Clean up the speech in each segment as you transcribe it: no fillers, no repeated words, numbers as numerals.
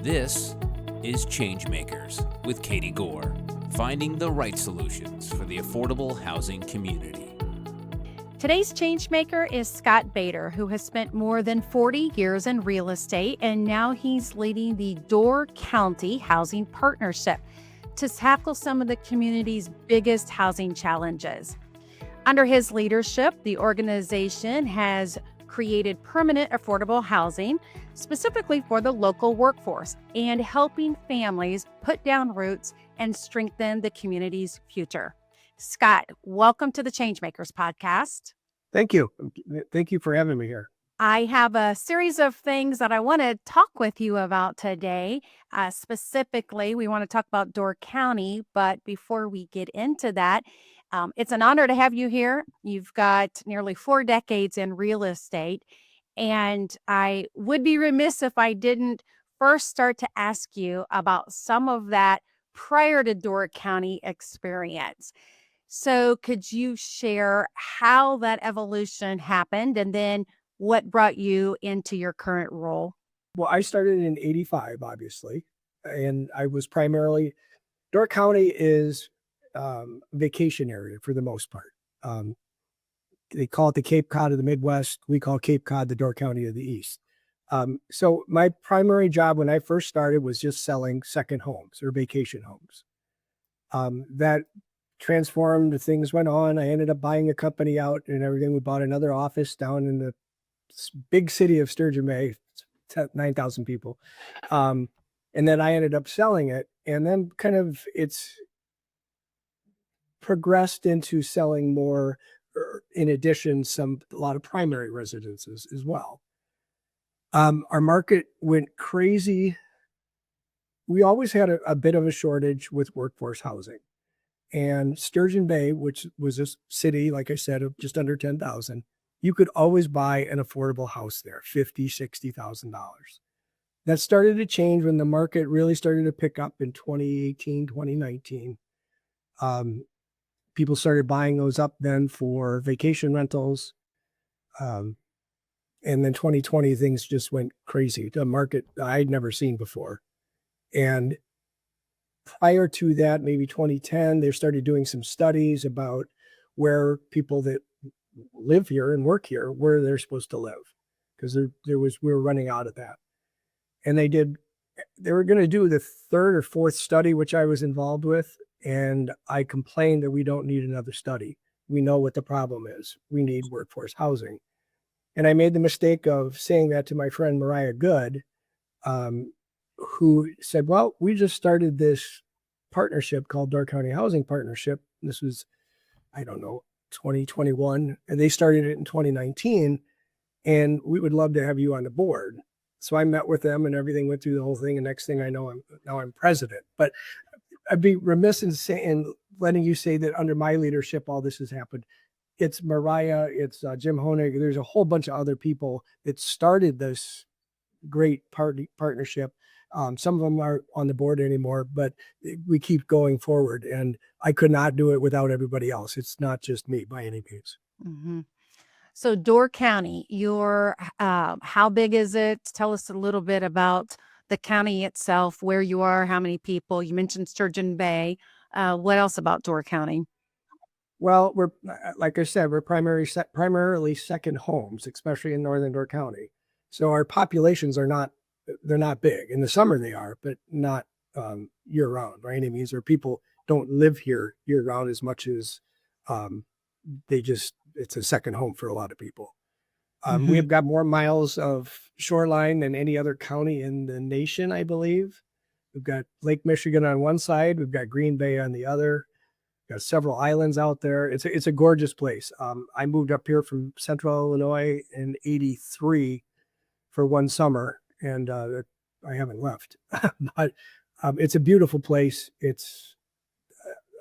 This is ChangeMakers with Katie Goar, finding the right solutions for the affordable housing community. Today's changemaker is Scott Bader, who has spent more than 40 years in real estate, and now he's leading the Door County Housing Partnership to tackle some of the community's biggest housing challenges. Under his leadership, the organization has created permanent affordable housing specifically for the local workforce and helping families put down roots and strengthen the community's future. Scott, welcome to the Changemakers podcast. Thank you. Thank you for having me here. I have a series of things that I want to talk with you about today. Specifically, we want to talk about Door County, but before we get into that, it's an honor to have you here. You've got nearly 4 decades in real estate, and I would be remiss if I didn't first start to ask you about some of that prior to Door County experience. So could you share how that evolution happened and then what brought you into your current role? Well, I started in 85, obviously, and I was primarily, Door County is vacation area for the most part. They call it the Cape Cod of the Midwest. We call Cape Cod the Door County of the East. So my primary job when I first started was just selling second homes or vacation homes. That transformed, things went on. I ended up buying a company out and everything. We bought another office down in the big city of Sturgeon Bay, 9,000 people. And then I ended up selling it. And then kind of it's progressed into selling more, in addition, a lot of primary residences as well. Our market went crazy. We always had a bit of a shortage with workforce housing. And Sturgeon Bay, which was a city, like I said, of just under 10,000, you could always buy an affordable house there, $50,000, $60,000. That started to change when the market really started to pick up in 2018, 2019. People started buying those up then for vacation rentals. And then 2020, things just went crazy. The market I'd never seen before. And prior to that, maybe 2010, they started doing some studies about where people that live here and work here, where they're supposed to live, because we were running out of that. And they were going to do the third or fourth study, which I was involved with. And I complained that we don't need another study. We know what the problem is. We need workforce housing. And I made the mistake of saying that to my friend Mariah Good, who said, well, we just started this partnership called Door County Housing Partnership. This was, 2021, and they started it in 2019, and we would love to have you on the board. So I met with them and everything went through the whole thing. And next thing I know, I'm president. But I'd be remiss in letting you say that under my leadership, all this has happened. It's Mariah, it's Jim Honig. There's a whole bunch of other people that started this great partnership. Some of them aren't on the board anymore, but we keep going forward. And I could not do it without everybody else. It's not just me by any means. Mm-hmm. So Door County, how big is it? Tell us a little bit about the county itself, where you are, how many people. You mentioned Sturgeon Bay. What else about Door County? Well, we're, like I said, we're primarily second homes, especially in northern Door County. So our populations they're not big. In the summer they are, but not year round by any means. Or people don't live here year round as much as it's a second home for a lot of people. Mm-hmm. We have got more miles of shoreline than any other county in the nation, I believe. We've got Lake Michigan on one side. We've got Green Bay on the other. We've got several islands out there. It's a gorgeous place. I moved up here from Central Illinois in 83 for one summer, and I haven't left. But it's a beautiful place. It's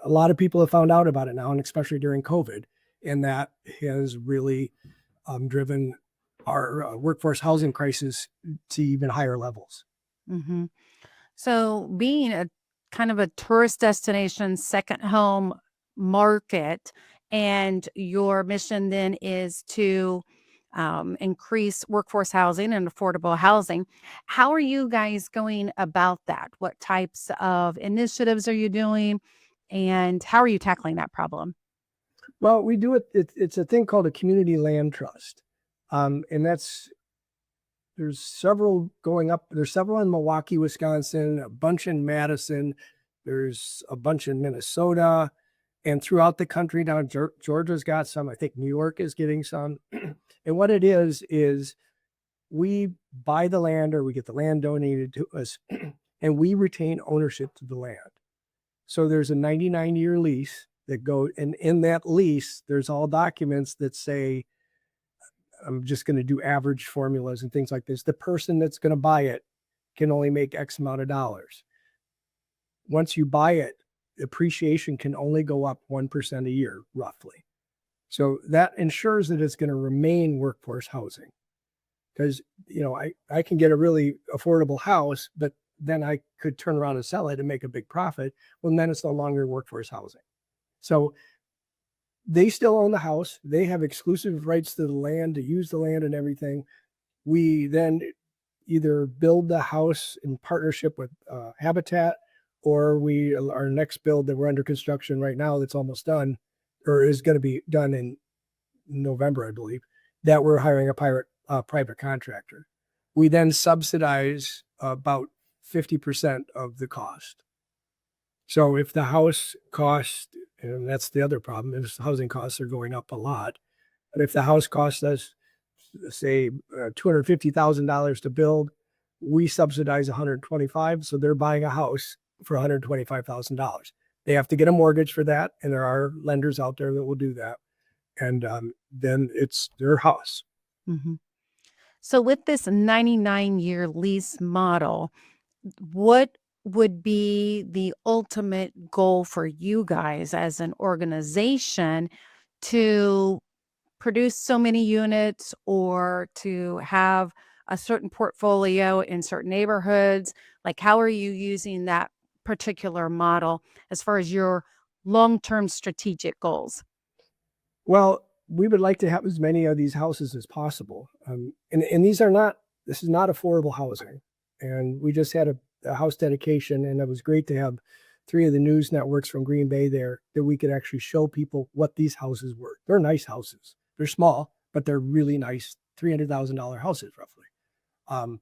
a lot of people have found out about it now, and especially during COVID, and that has really driven our workforce housing crisis to even higher levels. Mm-hmm. So being a kind of a tourist destination, second home market, and your mission then is to increase workforce housing and affordable housing. How are you guys going about that? What types of initiatives are you doing? And how are you tackling that problem? Well, we do it. It's a thing called a community land trust, and there's several going up. There's several in Milwaukee, Wisconsin, a bunch in Madison. There's a bunch in Minnesota, and throughout the country now. Georgia's got some. I think New York is getting some. And what it is we buy the land or we get the land donated to us, and we retain ownership to the land. So there's a 99-year lease that go, and in that lease, there's all documents that say, I'm just going to do average formulas and things like this. The person that's going to buy it can only make X amount of dollars. Once you buy it, appreciation can only go up 1% a year, roughly. So that ensures that it's going to remain workforce housing. Because, I can get a really affordable house, but then I could turn around and sell it and make a big profit. Well, then it's no longer workforce housing. So they still own the house. They have exclusive rights to the land, to use the land and everything. We then either build the house in partnership with Habitat, or our next build that we're under construction right now that's almost done, or is going to be done in November, I believe, that we're hiring a private contractor. We then subsidize about 50% of the cost. So if the house cost, and that's the other problem, is housing costs are going up a lot. But if the house costs us, say, $250,000 to build, we subsidize $125,000. So they're buying a house for $125,000. They have to get a mortgage for that, and there are lenders out there that will do that. And then it's their house. Mm-hmm. So with this 99-year lease model, what would be the ultimate goal for you guys as an organization to produce so many units or to have a certain portfolio in certain neighborhoods? Like, how are you using that particular model as far as your long-term strategic goals? Well, we would like to have as many of these houses as possible. And this is not affordable housing. And we just had a house dedication, and it was great to have 3 of the news networks from Green Bay there that we could actually show people what these houses were. They're nice houses. They're small, but they're really nice, $300,000 houses roughly.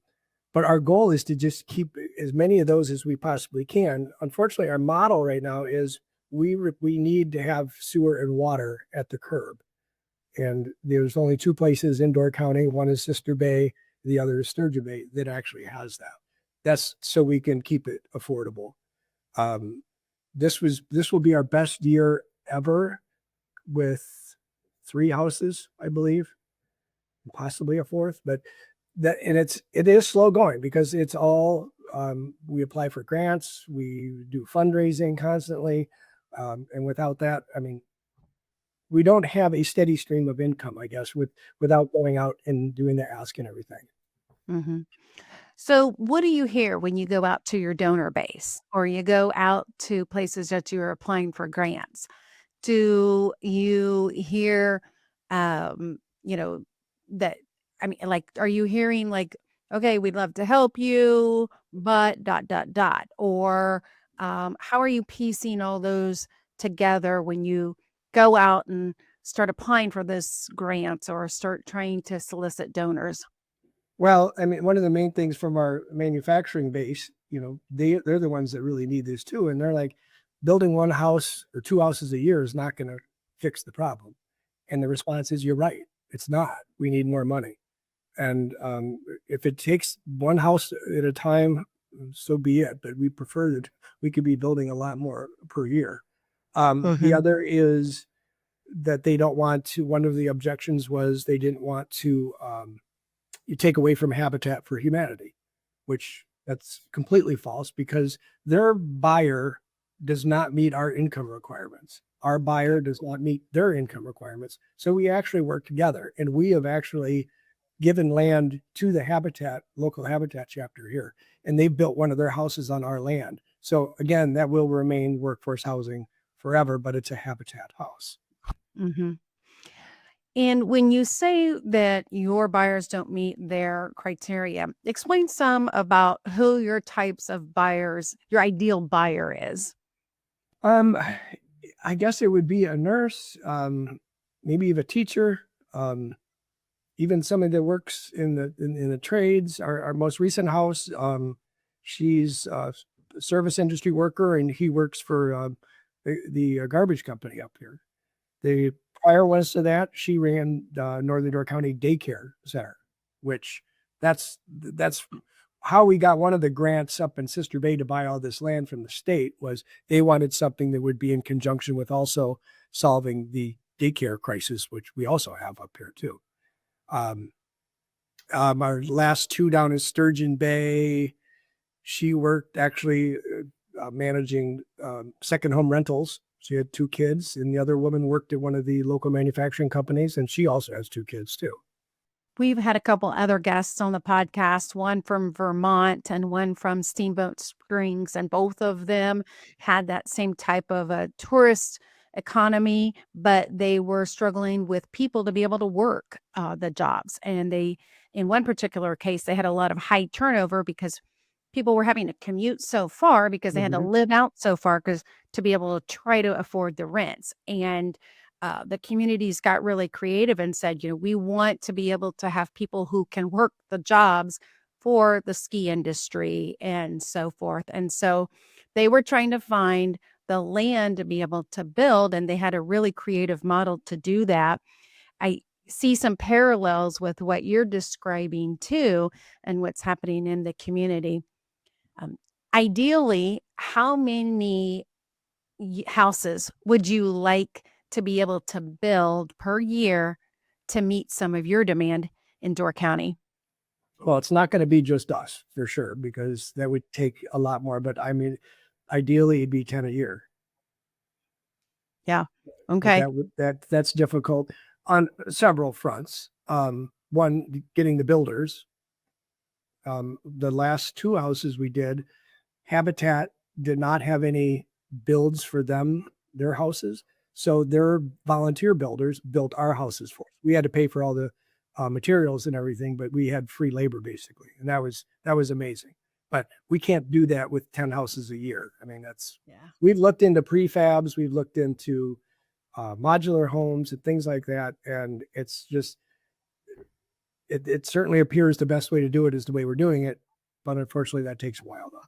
But our goal is to just keep as many of those as we possibly can. Unfortunately, our model right now is we need to have sewer and water at the curb. And there's only 2 places in Door County. One is Sister Bay, the other is Sturgeon Bay, that actually has that. That's so we can keep it affordable. This will be our best year ever with 3 houses, I believe, possibly a 4th, but it is slow going because it's all, we apply for grants, we do fundraising constantly. And without that, we don't have a steady stream of income, I guess, without going out and doing the ask and everything. Mm-hmm. So what do you hear when you go out to your donor base or you go out to places that you're applying for grants? Do you hear, um, you know, that, like, are you hearing like, okay, we'd love to help you, but ... Or how are you piecing all those together when you go out and start applying for this grants or start trying to solicit donors? Well, one of the main things from our manufacturing base, they're the ones that really need this too. And they're like, building 1 house or 2 houses a year is not going to fix the problem. And the response is, you're right. It's not. We need more money. And if it takes 1 house at a time, so be it. But we prefer that we could be building a lot more per year. The other is that they don't want to, one of the objections was they didn't want to you take away from Habitat for Humanity, which that's completely false because their buyer does not meet our income requirements. Our buyer does not meet their income requirements. So we actually work together, and we have actually given land to the local Habitat chapter here, and they've built one of their houses on our land. So again, that will remain workforce housing forever, but it's a Habitat house. Mm-hmm. And when you say that your buyers don't meet their criteria, explain some about who your types of buyers, your ideal buyer is. Um, I guess it would be a nurse, maybe even a teacher, even somebody that works in the trades. Our most recent house, she's a service industry worker, and he works for the garbage company up here. The prior ones to that, she ran Northern Door County Daycare Center, which that's how we got one of the grants up in Sister Bay to buy all this land from the state. Was they wanted something that would be in conjunction with also solving the daycare crisis, which we also have up here too. Our last two down in Sturgeon Bay, she worked actually managing second home rentals. She had two kids, and the other woman worked at one of the local manufacturing companies, and she also has two kids too. We've had a couple other guests on the podcast, one from Vermont and one from Steamboat Springs, and both of them had that same type of a tourist economy, but they were struggling with people to be able to work the jobs. And they, in one particular case, they had a lot of high turnover because people were having to commute so far because they had to Mhm. live out so far because to be able to try to afford the rents. And the communities got really creative and said, we want to be able to have people who can work the jobs for the ski industry and so forth. And so they were trying to find the land to be able to build, and they had a really creative model to do that. I see some parallels with what you're describing too, and what's happening in the community. Um, Ideally, how many houses would you like to be able to build per year to meet some of your demand in Door County? Well, it's not going to be just us for sure, because that would take a lot more. But I mean, ideally, it'd be 10 a year. Yeah. But Okay. that's difficult on several fronts. One, getting the builders. The last two houses we did, Habitat did not have any builds for them, their houses. So their volunteer builders built our houses for us. We had to pay for all the materials and everything, but we had free labor basically. And that was amazing. But we can't do that with 10 houses a year. I mean, Yeah. we've looked into prefabs, we've looked into modular homes and things like that. And it's just, it certainly appears the best way to do it is the way we're doing it. But unfortunately, that takes a while though.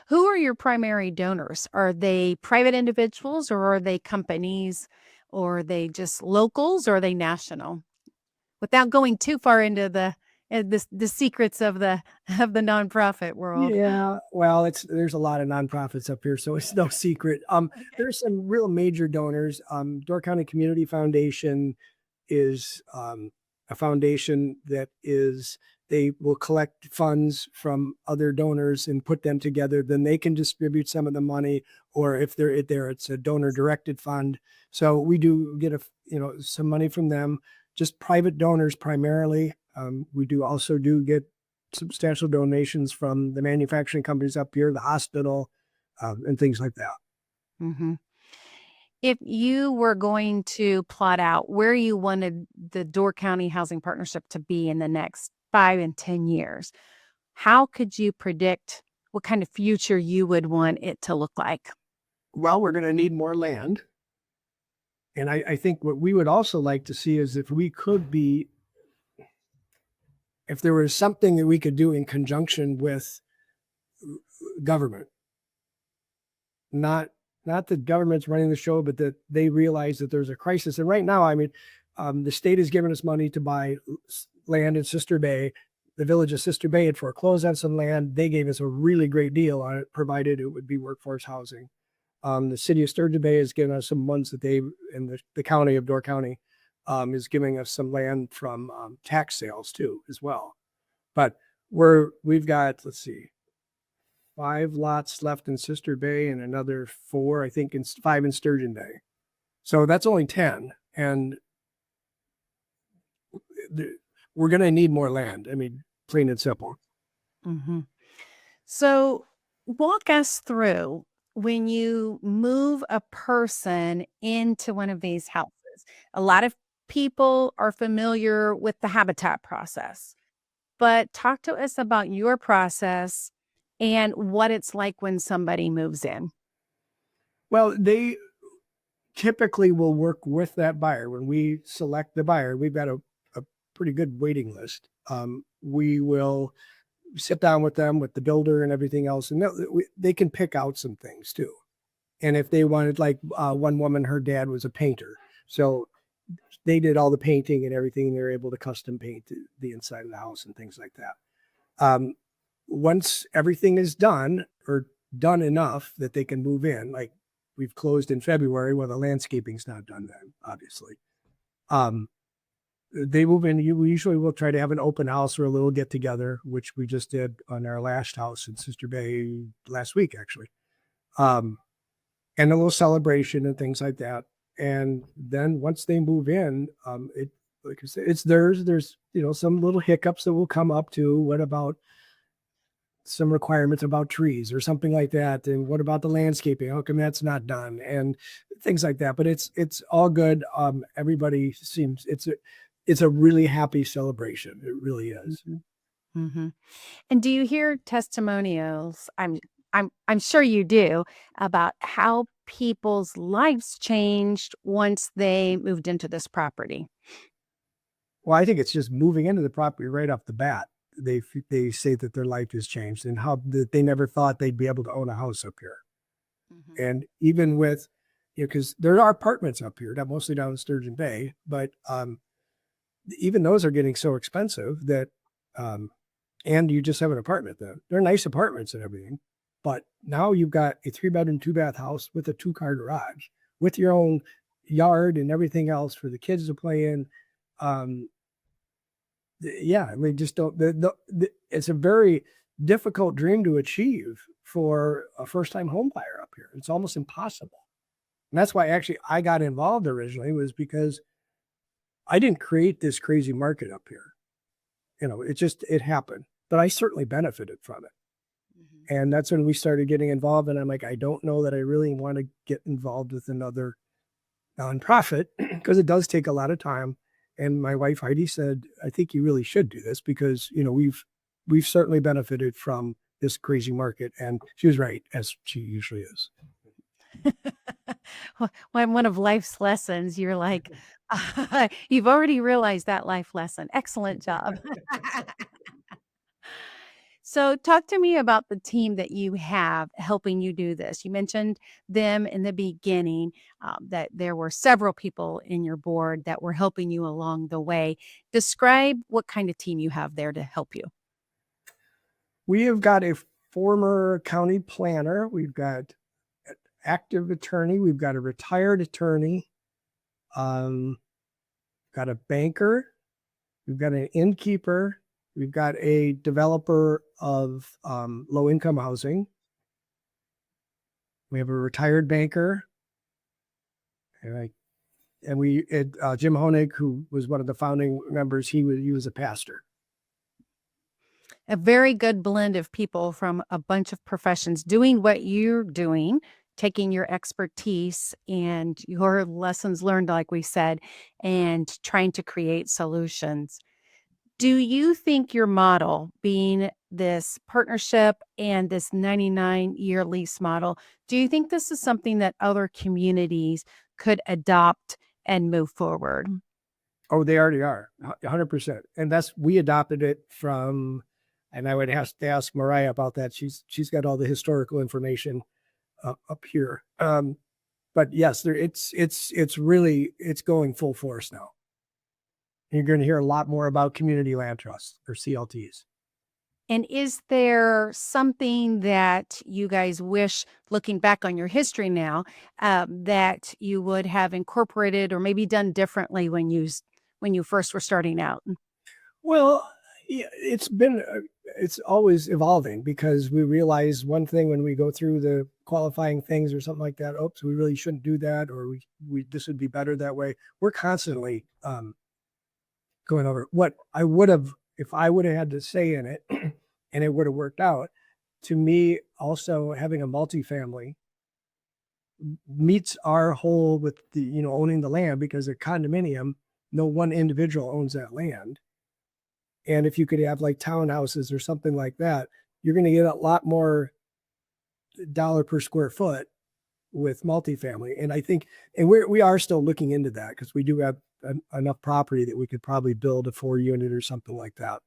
Who are your primary donors? Are they private individuals or are they companies or are they just locals or are they national? Without going too far into the secrets of the of the nonprofit world. Yeah, well, there's a lot of nonprofits up here, so it's no secret. Okay. There's some real major donors. Door County Community Foundation is a foundation that is they will collect funds from other donors and put them together. Then they can distribute some of the money, or if they're there, it's a donor directed fund. So we do get some money from them. Just private donors primarily. We do also do get substantial donations from the manufacturing companies up here, the hospital, and things like that. Mhm. If you were going to plot out where you wanted the Door County Housing Partnership to be in the next 5 and 10 years, how could you predict what kind of future you would want it to look like? Well, we're going to need more land. And I think what we would also like to see is if there was something that we could do in conjunction with government, not the government's running the show, but that they realize that there's a crisis. And right now, I mean, the state has given us money to buy land in Sister Bay. The village of Sister Bay had foreclosed on some land. They gave us a really great deal on it, provided it would be workforce housing. The city of Sturgeon Bay has given us some ones that the county of Door County is giving us some land from tax sales too, as well. But we've got, let's see, 5 lots left in Sister Bay and another 4, I think, 5 in Sturgeon Bay. So that's only 10. And we're going to need more land. I mean, plain and simple. Mhm. So, walk us through when you move a person into one of these houses. is. A lot of people are familiar with the habitat process, but talk to us about your process and what it's like when somebody moves in. Well, they typically will work with that buyer. When we select the buyer, we've got a pretty good waiting list. We will sit down with them, with the builder and everything else, and they can pick out some things too. And if they wanted, like one woman, her dad was a painter, so they did all the painting and everything. They were able to custom paint the inside of the house and things like that. Once everything is done, or done enough that they can move in, like we've closed in February, well, the landscaping's not done then, obviously. They move in. We usually will try to have an open house or a little get together, which we just did on our last house in Sister Bay last week, actually. And a little celebration and things like that. And then once they move in, like I said, it's theirs. There's, some little hiccups that will come up to. What about some requirements about trees or something like that? And what about the landscaping? How come that's not done? And things like that. But it's all good. Everybody seems, it's a really happy celebration. It really is. Mhm. And do you hear testimonials? I'm sure you do, about how people's lives changed once they moved into this property. Well, I think it's just moving into the property right off the bat. They say that their life has changed and how that they never thought they'd be able to own a house up here. Mhm. And even with, because there are apartments up here, not mostly down in Sturgeon Bay, but even those are getting so expensive that, and you just have an apartment then. They're nice apartments and everything, but now you've got a 3-bedroom, 2-bath house with a 2-car garage, with your own yard and everything else for the kids to play in. Yeah, we just don't. It's a very difficult dream to achieve for a first-time home buyer up here. It's almost impossible. And that's why actually I got involved originally, was because I didn't create this crazy market up here. It happened, but I certainly benefited from it. Mhm. And that's when we started getting involved. And I'm like, I don't know that I really want to get involved with another nonprofit because it does take a lot of time. And my wife Heidi said, I think you really should do this because, we've certainly benefited from this crazy market. And she was right, as she usually is. When one of life's lessons, you're like, you've already realized that life lesson. Excellent job. So, talk to me about the team that you have helping you do this. You mentioned them in the beginning, that there were several people in your board that were helping you along the way. Describe what kind of team you have there to help you. We have got a former county planner. We've got an active attorney. We've got a retired attorney. Got a banker. We've got an innkeeper. We've got a developer of low-income housing. We have a retired banker. And we had Jim Honig, who was one of the founding members. He was a pastor. A very good blend of people from a bunch of professions doing what you're doing, taking your expertise and your lessons learned, like we said, and trying to create solutions. Do you think your model, being this partnership and this 99-year lease model, do you think this is something that other communities could adopt and move forward? Oh, they already are, 100%. And we adopted it from, and I would have to ask Mariah about that. She's got all the historical information up here. But yes, it's really going full force now. You're going to hear a lot more about community land trusts, or CLTs. And is there something that you guys wish, looking back on your history now, that you would have incorporated or maybe done differently when you first were starting out? Well, yeah, it's always evolving, because we realize one thing when we go through the qualifying things or something like that. Oops, we really shouldn't do that, or we this would be better that way. We're constantly going over what I would have, if I would have had to say in it, and it would have worked out. To me, also having a multifamily meets our whole with the, owning the land, because a condominium, no one individual owns that land. And if you could have like townhouses or something like that, you're going to get a lot more dollar per square foot with multifamily. And I think, and we are still looking into that, because we do have enough property that we could probably build a 4-unit or something like that.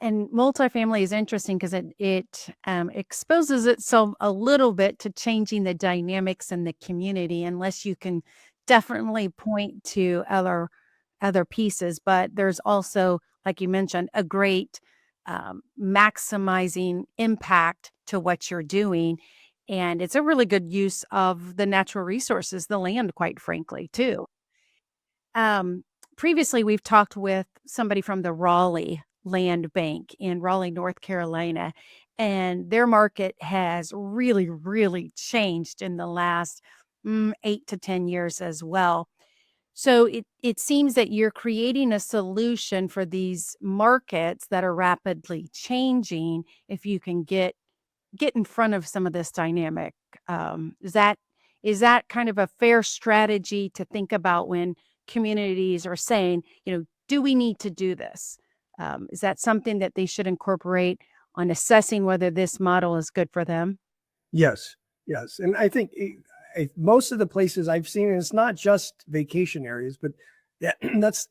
And multifamily is interesting because it exposes itself a little bit to changing the dynamics in the community, unless you can definitely point to other pieces. But there's also, like you mentioned, a great maximizing impact to what you're doing. And it's a really good use of the natural resources, the land, quite frankly, too. Um, Previously, we've talked with somebody from the Raleigh Land Bank in Raleigh, North Carolina, and their market has really, really changed in the last 8 to 10 years as well. So it seems that you're creating a solution for these markets that are rapidly changing if you can get in front of some of this dynamic. Is that kind of a fair strategy to think about when communities are saying, do we need to do this? Is that something that they should incorporate on assessing whether this model is good for them? Yes. Yes. And I think most of the places I've seen, and it's not just vacation areas, but that's,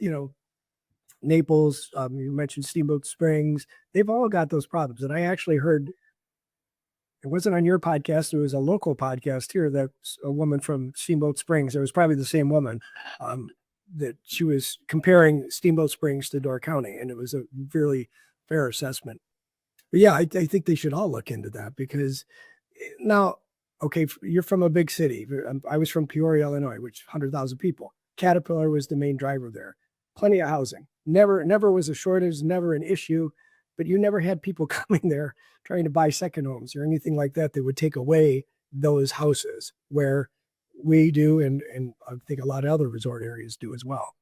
Naples, you mentioned Steamboat Springs, they've all got those problems. And I actually heard, it wasn't on your podcast, it was a local podcast here, that's a woman from Steamboat Springs. It was probably the same woman, that she was comparing Steamboat Springs to Door County, and it was a really fair assessment. But yeah, I think they should all look into that, because now, okay, you're from a big city. I was from Peoria, Illinois, which 100,000 people. Caterpillar was the main driver there. Plenty of housing. Never was a shortage, never an issue, but you never had people coming there trying to buy second homes or anything like that that would take away those houses, where we do, and I think a lot of other resort areas do as well.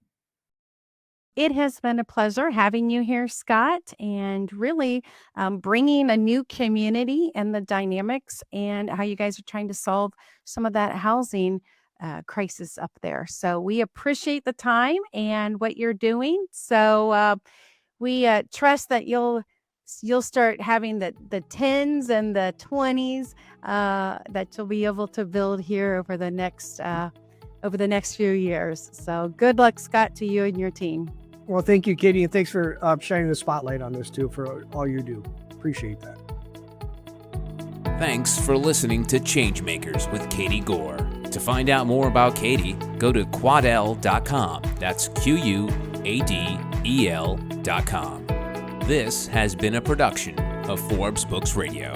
It has been a pleasure having you here, Scott, and really bringing a new community and the dynamics and how you guys are trying to solve some of that housing crisis up there. So we appreciate the time and what you're doing. So we trust that you'll start having the 10s and the 20s that you'll be able to build here over the next few years. So good luck, Scott, to you and your team. Well, thank you, Katie, and thanks for shining the spotlight on this too, for all you do. Appreciate that. Thanks for listening to ChangeMakers with Katie Goar. To find out more about Katie, go to quadel.com. That's QUADEL.com. This has been a production of Forbes Books Radio.